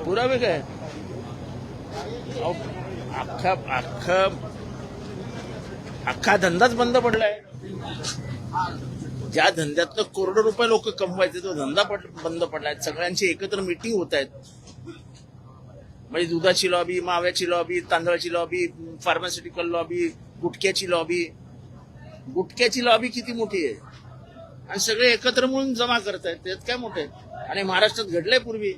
पुरावे काय अहो, अख्खा अख्खा अख्खा धंदाच बंद पडलाय. ज्या धंद्यातनं करोडो रुपये लोक कमवायचे तो धंदा बंद पडलाय. सगळ्यांची एकत्र मीटिंग होत आहेत. म्हणजे दुधाची लॉबी, माव्याची लॉबी, तांदळाची लॉबी, फार्मास्युटिकल लॉबी, गुटख्याची लॉबी. गुटख्याची लॉबी किती मोठी आहे आणि सगळे एकत्र म्हणून जमा करतायत. त्यात काय मोठं आहे. आणि महाराष्ट्रात घडलंय पूर्वी.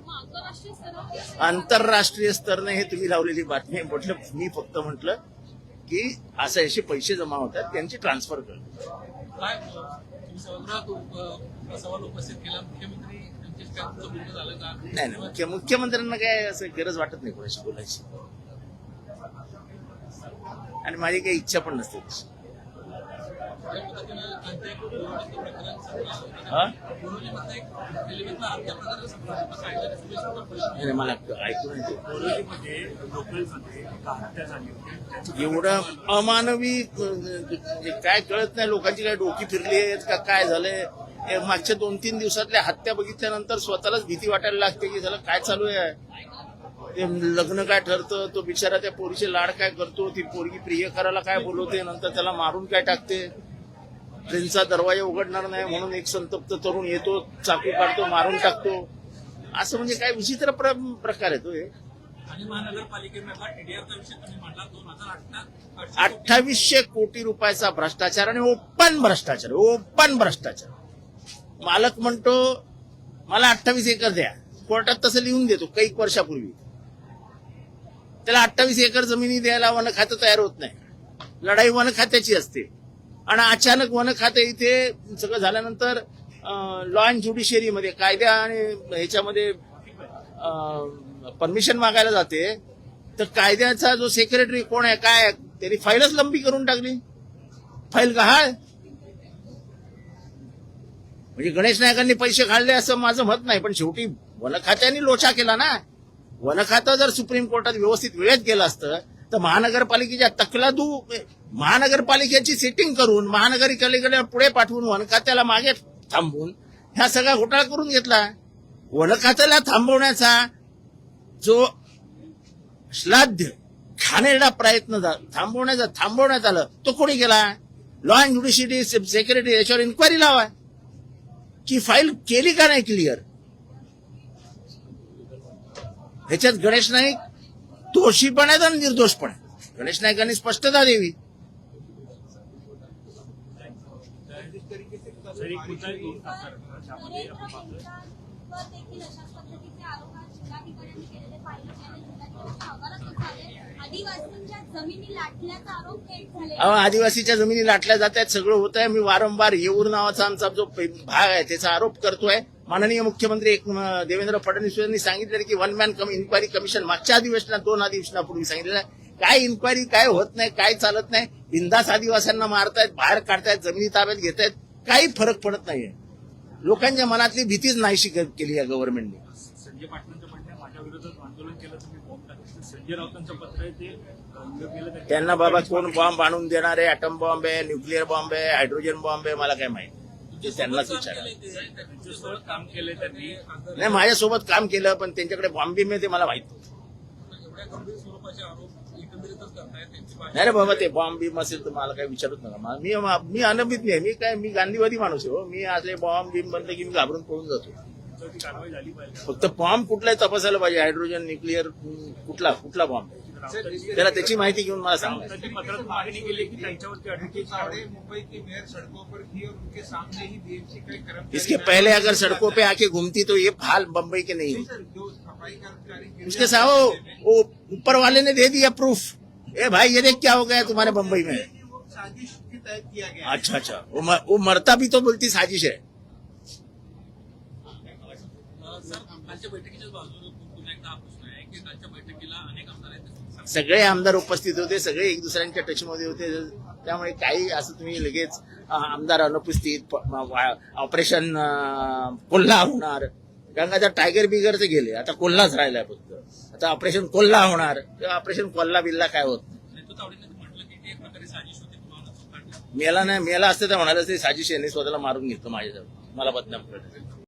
आंतरराष्ट्रीय स्तरने हे तुम्ही लावलेली बातमी म्हटलं. मी फक्त म्हटलं की असे असे पैसे जमा होतात त्यांची ट्रान्सफर कर. सवाल उपस्थित केला. मुख्यमंत्री नाही मुख्यमंत्र्यांना काय असं गरज वाटत नाही कोणाशी बोलायची. आणि माझी काही इच्छा पण नसते तशी. मला ऐकून एवढं अमानवी काय कळत नाही. लोकांची काय डोकी फिरली आहेत का काय झालंय. मागच्या 2-3 दिवसातल्या हत्या बघितल्यानंतर स्वतःलाच भीती वाटायला लागते की झालं काय चालू आहे. ते लग्न काय ठरतं, तो बिचारा त्या पोरीचे लाड काय करतो, ती पोरगी प्रियकराला काय बोलवते, नंतर त्याला मारून काय टाकते. ट्रेनचा दरवाजा उघडणार नाही म्हणून एक संतप्त तरुण येतो, चाकू काढतो, मारून टाकतो. असं म्हणजे काय विचित्र प्रकार आहे तो. हे आणि महानगरपालिकेमधला टीडीआरचा विषय तुम्ही म्हटला 2800 कोटी रुपयाचा भ्रष्टाचार आणि ओपन भ्रष्टाचार. ओपन भ्रष्टाचार. मालक म्हणतो मला 28 एकर द्या. कोर्टात तसं लिहून देतो कैक वर्षापूर्वी. त्याला 28 एकर जमिनी द्यायला वन खातं तयार होत नाही. लढाई वन खात्याची असते. आणि अचानक वन खाते इथे सगळं झाल्यानंतर लॉ अँड ज्युडिशियरीमध्ये कायद्या आणि ह्याच्यामध्ये परमिशन मागायला जाते. तर कायद्याचा जो सेक्रेटरी कोण आहे काय त्यांनी फाईलच लंबी करून टाकली. फाईल गहाळ. म्हणजे गणेश नायकांनी पैसे खाल्ले असं माझं मत नाही. पण शेवटी वन खात्याने लोचा केला ना. वन खातं जर सुप्रीम कोर्टात व्यवस्थित वेळेत गेलं असतं तर महानगरपालिकेच्या तकलादू महानगरपालिकेची सेटिंग करून महानगरपालिकेला पुढे पाठवून वन खात्याला मागे थांबवून ह्या सगळा घोटाळा करून घेतला. वन खात्याला थांबवण्याचा जो श्लाघ्य घाणेरडा प्रयत्न थांबवण्यात आलं तो कोणी केला. लॉ अँड ज्युडिशियरी सेक्रेटरी याच्यावर इन्क्वायरी लावा की फाईल केली का नाही क्लिअर. ह्याच्यात गणेश नाईक दोषी पण आहेत आणि निर्दोष पण आहे. गणेश नाईकांनी स्पष्टता द्यावी. आदिवासीच्या जमिनी लाटल्या जात आहेत. सगळं होत आहे. मी वारंवार येऊर नावाचा आमचा जो भाग आहे त्याचा आरोप करतोय. माननीय मुख्यमंत्री देवेंद्र फडणवीस यांनी सांगितलं की वन मॅन इन्क्वायरी कमिशन मागच्या अधिवेशनात 2 अधिवेशनापूर्वी सांगितलेलं. काय इन्क्वायरी काय होत नाही, काय चालत नाही. बिंदास आदिवासींना मारतायत, बाहेर काढतायत, जमिनी ताब्यात घेतायत. काही फरक पडत नाहीये. लोकांच्या मनातली भीतीच नाहीशी केली या गव्हर्नमेंटने. संजय पाटलांचं म्हणणं माझ्या विरोधात आंदोलन केलं तुम्ही बॉम्ब टाकले. संजय राऊतांचं पत्र आहे ते त्यांना बाबा कोण बॉम्ब आणून देणार आहे. अॅटम बॉम्ब आहे, न्यूक्लिअर बॉम्ब आहे, हायड्रोजन बॉम्ब आहे, मला काय माहिती. त्यांनाच विचारा. काम केलंय त्यांनी. नाही माझ्यासोबत काम केलं पण त्यांच्याकडे बॉम्ब बिम आहे ते मला माहित. नाही रे बाबा ते बॉम्ब बिम असेल तर मला काही विचारूच नका. मी अनभित नाही. मी गांधीवादी माणूस आहे. मी असले बॉम्ब बिम बनले की मी घाबरून पळून जातो. फक्त बॉम्ब कुठलाही तपासायला पाहिजे. हायड्रोजन, न्यूक्लिअर कुठला बॉम्ब त्याला त्याची माहिती घेऊन मला सांगा. मागणी केली की त्यांच्यावरती मुंबई की मेयर सड़कों पर थी और उनके सामने ही बीएमसी का कर्मचारी. इसके पहले अगर सड़कों पे आके घूमती तो ये हाल बम्बई के नहीं जो सफाई कर्मचारी उसके साथ वो ऊपर वाले ने दे दिया प्रूफ. ए भाई ये देख क्या हो गया तुम्हारे बम्बई में. साजिश के तहत किया गया. अच्छा वो मरता भी तो बोलती साजिश है. कालच्या बैठकीच्याच बाजूने पुन्हा एकदा हा प्रश्न आहे की कालच्या बैठकीला अनेक आमदार आहेत. सगळे आमदार उपस्थित होते. सगळे एक दुसऱ्यांच्या टचमध्ये होते. त्यामुळे काही असं तुम्ही लगेच आमदार अनुपस्थित ऑपरेशन कोल्हा होणार. कारण आता टायगर बिगरचे गेले. आता कोल्हाच राहिलाय फक्त. आता ऑपरेशन कोल्हा होणार. ऑपरेशन कोल्हा बिल्ला काय होत म्हटलं की एक प्रकारे साजिश होती. मेला असतं तर म्हणाल ते साजिश यांनी स्वतःला मारून घेतलं माझ्याजवळ. मला बदनाम करत.